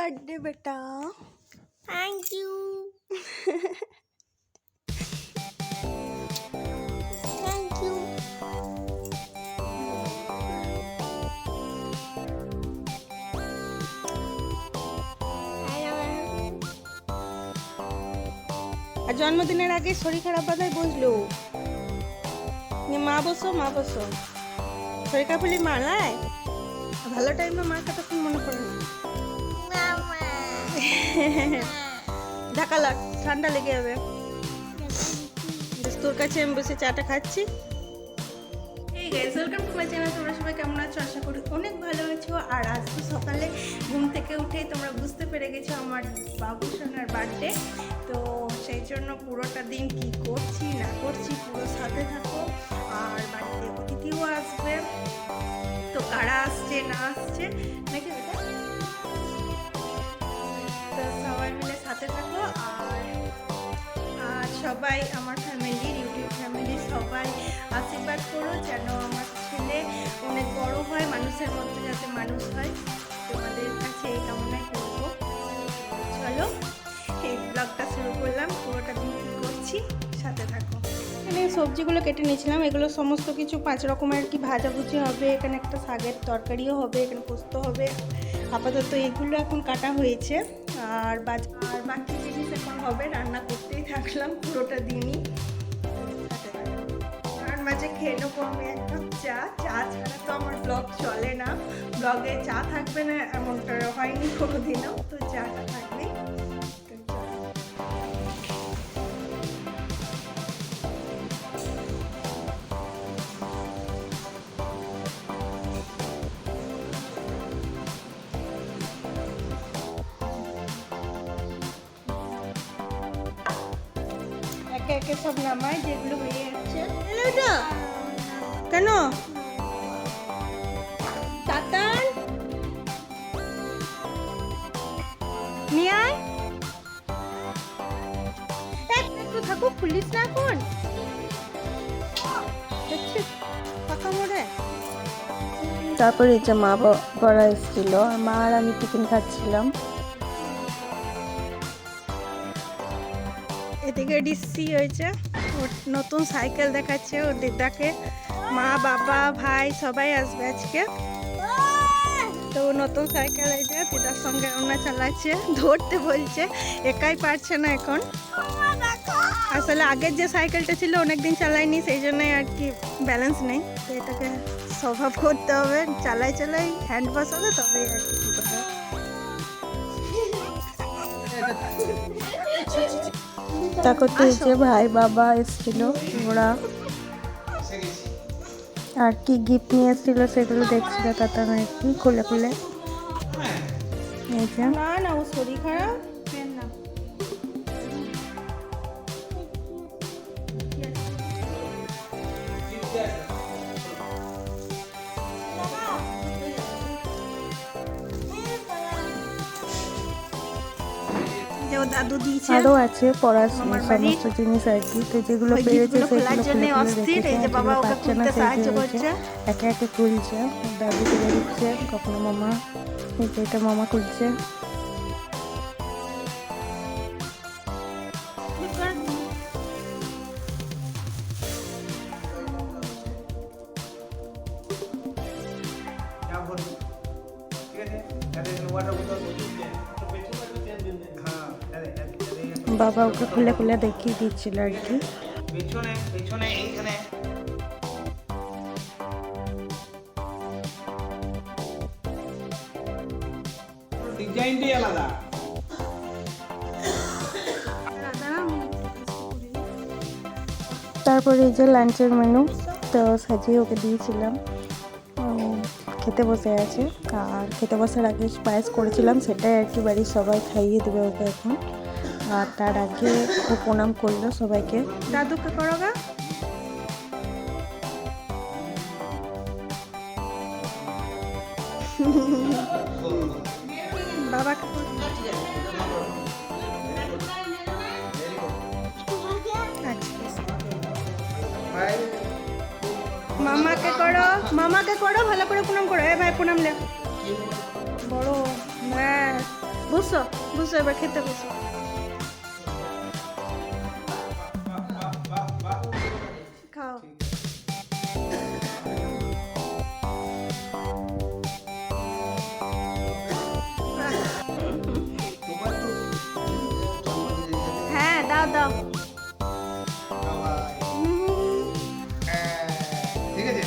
Birthday बेटा। Thank you. Thank you. আর জন্মদিনের আগে শরীর খারাপ বাধায় বসলো। মা বসো মা বসো, শরীর খারাপ হলে মালায় ভালো টাইমে মার কথা কোন মনে পড়ে না। ঢাকা লাগ, ঠান্ডা লেগে যাবে। তোর কাছে আমি বসে চাটা খাচ্ছি। এই guys, welcome to my channel. তোমরা সবাই কেমন আছো? আশা করি অনেক ভালো আছো। আর আজ তো সকালে ঘুম থেকে উঠেই তোমরা বুঝতে পেরে গেছো আমার বাবু সোনার বার্থডে। তো সেই জন্য পুরোটা দিন কি করছি না করছি পুরো সাথে থাকো। আর বাড়িতে অতিথিও আসবে, তো কারা আসছে না আসছে নাকি বেটা, তো সবাই মিলে সাথে থাকো। আর সবাই আমার ফ্যামিলি, ইউটিউব ফ্যামিলি সবাই আশীর্বাদ করো যেন আমার ছেলে অনেক বড় হয়, মানুষের মধ্যে যাতে মানুষ হয়। তোমাদের কাছে এই কামনাই করবো। চলো এই ব্লগটা শুরু করলাম। পুরোটা দিন কী করছি সাথে থাকো। এখানে সবজিগুলো কেটে নিয়েছিলাম, এগুলো সমস্ত কিছু 5 রকমের কি ভাজাভুজি হবে। এখানে একটা শাকের তরকারিও হবে, এখানে পোস্ত হবে। আপাতত এগুলো এখন কাটা হয়েছে। আর বাকি জিনিস এখন হবে, রান্না করতেই থাকলাম পুরোটা দিনই। আর মাঝে খেয়ে নেবো আমি এক কাপ চা। চা ছাড়া তো আমার ব্লগ চলে না, ব্লগে চা থাকবে না এমনটা হয়নি কোনোদিনও, তো চাটা থাকবে। একে একে সব নামাই যেগুলো হয়ে যাচ্ছে। কেন তাতান নিয়ে আয়, একটু থাকুক, খুলিস না এখন। দেখছিস ফাঁকা মোড়ে। তারপরে যে মা বাবা এসেছিল, আর মা আর আমি টিফিন খাচ্ছিলাম। এদিকে ডিসি হয়েছে, ওর নতুন সাইকেল দেখাচ্ছে ওর দিদাকে। মা বাবা ভাই সবাই আসবে আজকে, তো নতুন সাইকেল হয়েছে, দিদার সঙ্গে ওনা চালাচ্ছে, ধরতে বলছে, একাই পারছে না এখন। আসলে আগের যে সাইকেলটা ছিল অনেকদিন চালাইনি, সেই জন্যই আর কি ব্যালেন্স নেই। তো এটাকে স্বভাব করতে হবে, চালাই হ্যান্ড বসাবে তবেই আর কি ঠিক হবে। তারপর তো যে ভাই বাবা এসেছিল, ওরা আর কি গিফট নিয়ে এসেছিল সেগুলো দেখছিল তাতে আর কি খুলে খুলে। এই যে না না, ও শরীর খারাপ না। দাদু দিয়েছে, আরও আছে পড়ার সমস্ত জিনিস আর কি। তো যেগুলো পেরেছে সেগুলো খুলে খুলে রেখেছে, পাচ্ছে না সেই হচ্ছে একে একে খুলছে। দাদু তুলে দিচ্ছে, কখনো মামা, এটা মামা খুলছে। বাবা ওকে খুলে খুলে দেখিয়ে দিচ্ছিল আর কি। পেছনে পেছনে এইখানে ডিজাইনটাই আলাদা। তারপরে এই যে লাঞ্চের মেনু তো সাজিয়ে ওকে দিয়েছিলাম, খেতে বসে আছে। আর খেতে বসার আগে পায়েস করেছিলাম, সেটাই আর কি বাড়ির সবাই খাইয়ে দেবে ওকে এখন। আর তার আগে ও প্রণাম করলো সবাইকে। দাদুকে করো গা। বাবাকে মামাকে করো, ভালো করে প্রণাম করো। ভাই প্রণাম লে, বড় বসো বসো, এবার খেতে বসো। খাও। হ্যাঁ দাও দাও। ঠিক আছে।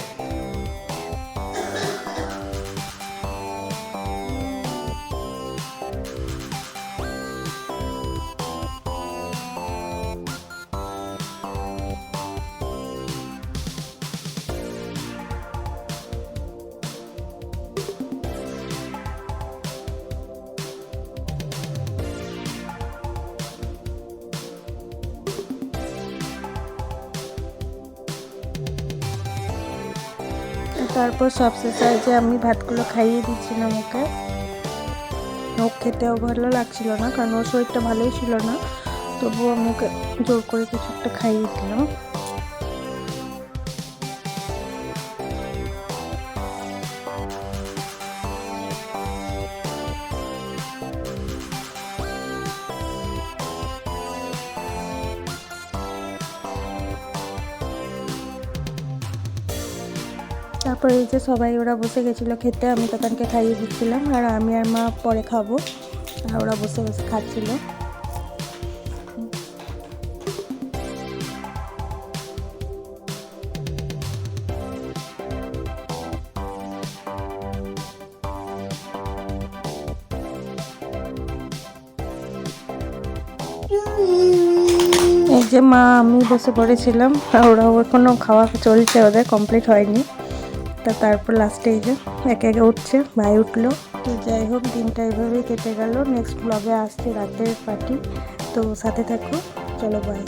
তারপর সবশেষে যে আমি ভাতগুলো খাইয়ে দিচ্ছিলাম ওকে। ও খেতেও ভালো লাগছিল না, কারণ ওর শরীরটা ভালোই ছিল না, তবুও আমি ওকে জোর করে কিছু একটা খাইয়ে দিলাম। তারপর এই যে সবাই ওরা বসে গেছিলো খেতে, আমি তাদেরকে খাইয়ে দিচ্ছিলাম, আর আমি আর মা পরে খাবো, আর ওরা বসে বসে খাচ্ছিল। এই যে মা আমি বসে পড়েছিলাম, আর ওরাও এখনো খাওয়া চলছে, ওদের কমপ্লিট হয়নি। তারপর লাস্টে এই যে একে একে উঠছে, ভাই উঠলো। তো যাই হোক, দিনটা এভাবেই কেটে গেল। নেক্সট ব্লগে আসছে রাতের পার্টি, তো সাথে থাকো। চলো বাই।